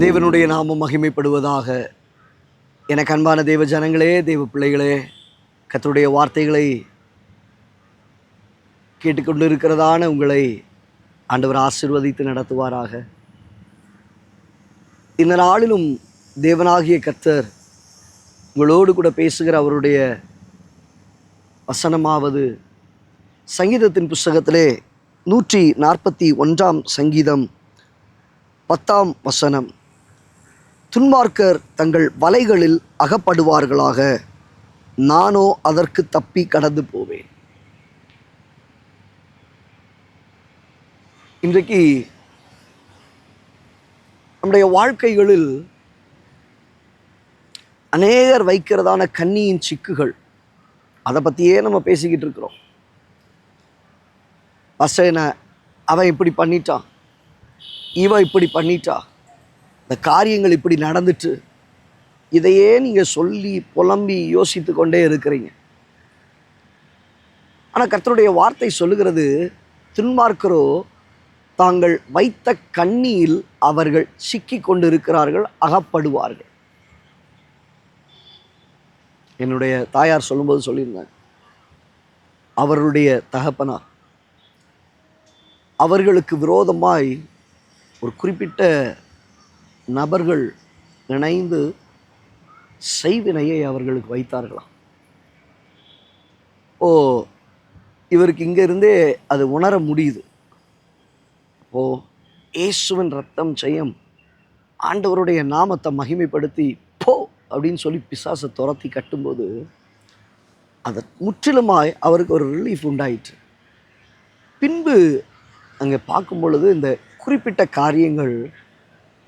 தேவனுடைய நாமம் மகிமைப்படுவதாக. எனக்கு அன்பான தேவ ஜனங்களே, தேவ பிள்ளைகளே, கர்த்தருடைய வார்த்தைகளை கேட்டுக்கொண்டு இருக்கிறதான உங்களை ஆண்டவர் ஆசீர்வதித்து நடத்துவாராக. இந்த நாளிலும் தேவனாகிய கர்த்தர் உங்களோடு கூட பேசுகிற அவருடைய வசனமாவது சங்கீதத்தின் புஸ்தகத்திலே 141 சங்கீதம் 10 வசனம். துன்மார்க்கர் தங்கள் வலைகளில் அகப்படுவார்களாக, நானோ அதற்கு தப்பி கடந்து போவேன். இன்றைக்கு நம்முடைய வாழ்க்கைகளில் அநேகர் வைக்கிறதான கண்ணியின் சிக்குகள், அதை பற்றியே நம்ம பேசிக்கிட்டு இருக்கிறோம். பசன அவன் இப்படி பண்ணிட்டான், இவன் இப்படி பண்ணிட்டா, இந்த காரியங்கள் இப்படி நடந்துட்டு, இதையே நீங்கள் சொல்லி புலம்பி யோசித்து கொண்டே இருக்கிறீங்க. ஆனால் கர்த்தருடைய வார்த்தை சொல்லுகிறது, துன்மார்க்கரோ தாங்கள் வைத்த கண்ணியில் அவர்கள் சிக்கி கொண்டு இருக்கிறார்கள், அகப்படுவார்கள். என்னுடைய தாயார் சொல்லும்போது சொல்லியிருந்தாங்க, அவர்களுடைய தகப்பனார் அவர்களுக்கு விரோதமாய் ஒரு குறிப்பிட்ட நபர்கள் இணைந்து செய்வினையை அவர்களுக்கு வைத்தார்களாம். இவருக்கு இங்கே இருந்தே அது உணர முடியுது. இயேசுவின் ரத்தம் ஜெயம், ஆண்டவருடைய நாமத்தை மகிமைப்படுத்தி போ அப்படின்னு சொல்லி பிசாசை துரத்தி கட்டும்போது அதை முற்றிலுமாய் அவருக்கு ஒரு ரிலீஃப் உண்டாயிற்று. பின்பு அங்கே பார்க்கும் பொழுது இந்த குறிப்பிட்ட காரியங்கள்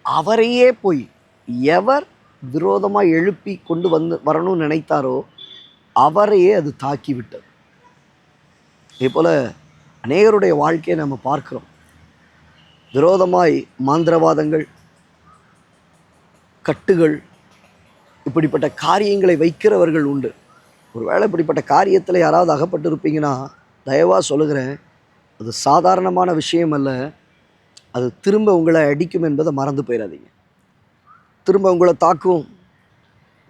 அவரையே போய் எவர் விரோதமாக எழுப்பி கொண்டு வரணும்னு நினைத்தாரோ அவரையே அது தாக்கி விட்டது. இதே போல் அநேகருடைய வாழ்க்கையை நம்ம பார்க்குறோம். விரோதமாய் மாந்திரவாதங்கள், கட்டுகள், இப்படிப்பட்ட காரியங்களை வைக்கிறவர்கள் உண்டு. ஒருவேளை இப்படிப்பட்ட காரியத்தில் யாராவது அகப்பட்டு இருப்பீங்கன்னா தயவாக சொல்லுகிறேன், அது சாதாரணமான விஷயம் அல்ல. அது திரும்ப உங்களை அடிக்கும் என்பதை மறந்து போயிடாதீங்க. திரும்ப உங்களை தாக்கும்.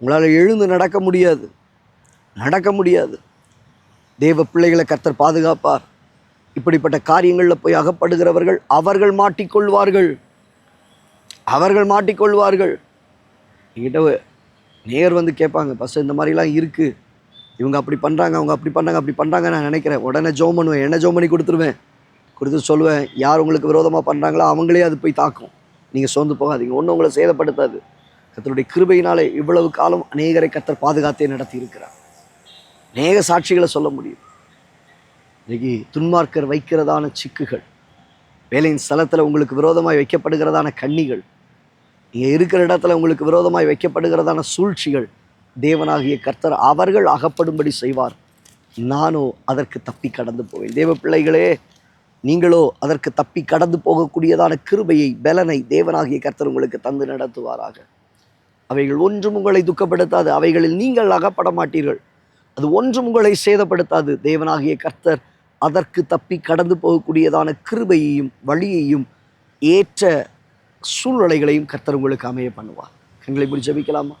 உங்களால் எழுந்து நடக்க முடியாது. தேவ பிள்ளைகளை கர்த்தர் பாதுகாப்பார். இப்படிப்பட்ட காரியங்களில் போய் அகப்படுகிறவர்கள் அவர்கள் மாட்டிக்கொள்வார்கள். என்கிட்ட நேர் வந்து கேட்பாங்க, பஸ் இந்த மாதிரிலாம் இருக்குது, இவங்க அப்படி பண்ணுறாங்க, அவங்க அப்படி பண்ணுறாங்க நான் நினைக்கிறேன். உடனே ஜெபம் பண்ணுவேன், என்ன ஜெபம் பண்ணி கொடுத்து சொல்லுவேன், யார் உங்களுக்கு விரோதமாக பண்ணுறாங்களோ அவங்களே அது போய் தாக்கும். நீங்கள் சோர்ந்து போகாதீங்க, ஒன்றும் உங்களை சேதப்படுத்தாது. கர்த்தருடைய கிருபையினாலே இவ்வளவு காலம் அநேகரை கர்த்தர் பாதுகாத்தே நடத்தி இருக்கிறார். அநேக சாட்சிகளை சொல்ல முடியும். இன்றைக்கி துன்மார்க்கர் வைக்கிறதான சிக்குகள், வேலையின் ஸ்தலத்தில் உங்களுக்கு விரோதமாய் வைக்கப்படுகிறதான கண்ணிகள், நீங்கள் இருக்கிற இடத்துல உங்களுக்கு விரோதமாய் வைக்கப்படுகிறதான சூழ்ச்சிகள், தேவனாகிய கர்த்தர் அவர்கள் அகப்படும்படி செய்வார். நானோ அதற்கு தப்பி கடந்து போவேன். தேவ பிள்ளைகளே, நீங்களோ அதற்கு தப்பி கடந்து போகக்கூடியதான கிருபையை, பலனை தேவனாகிய கர்த்தர் உங்களுக்கு தந்து நடத்துவாராக. அவைகள் ஒன்றும் உங்களை துக்கப்படுத்தாது, அவைகளில் நீங்கள் அகப்பட மாட்டீர்கள். அது ஒன்றும் உங்களை சேதப்படுத்தாது. தேவனாகிய கர்த்தர் அதற்கு தப்பி கடந்து போகக்கூடியதான கிருபையையும் வழியையும் ஏற்ற சூழ்நிலைகளையும் கர்த்தர் உங்களுக்கு அமைய பண்ணுவார். கண்களை மூடி ஜெபிக்கலாமா?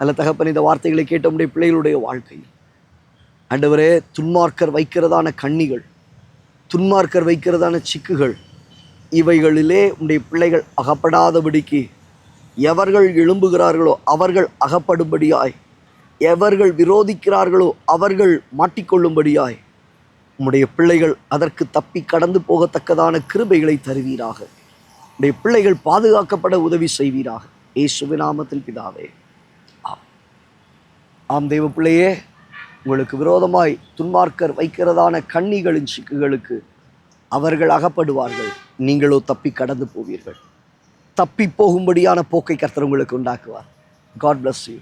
நல்ல தகப்பன், இந்த வார்த்தைகளை கேட்ட உடைய பிள்ளைகளுடைய வாழ்க்கையில் ஆண்டவரே, துன்மார்க்கர் வைக்கிறதான கண்ணிகள், துன்மார்க்கர் வைக்கிறதான சிக்குகள், இவைகளிலே உடைய பிள்ளைகள் அகப்படாதபடிக்கு எவர்கள் எழும்புகிறார்களோ அவர்கள் அகப்படும்படியாய், எவர்கள் விரோதிக்கிறார்களோ அவர்கள் மாட்டிக்கொள்ளும்படியாய் உம்முடைய பிள்ளைகள் அதற்கு தப்பி கடந்து போகத்தக்கதான கிருபைகளை தருவீராக. உடைய பிள்ளைகள் பாதுகாக்கப்பட உதவி செய்வீராக. இயேசுவின் நாமத்தில் பிதாவே, ஆம். தேவ பிள்ளையே, உங்களுக்கு விரோதமாய் துன்மார்க்கர் வைக்கிறதான கண்ணிகளின் சிக்குகளுக்கு அவர்கள் அகப்படுவார்கள், நீங்களோ தப்பி கடந்து போவீர்கள். தப்பி போகும்படியான போக்கை கர்த்தர் உங்களுக்கு உண்டாக்குவார். God bless you.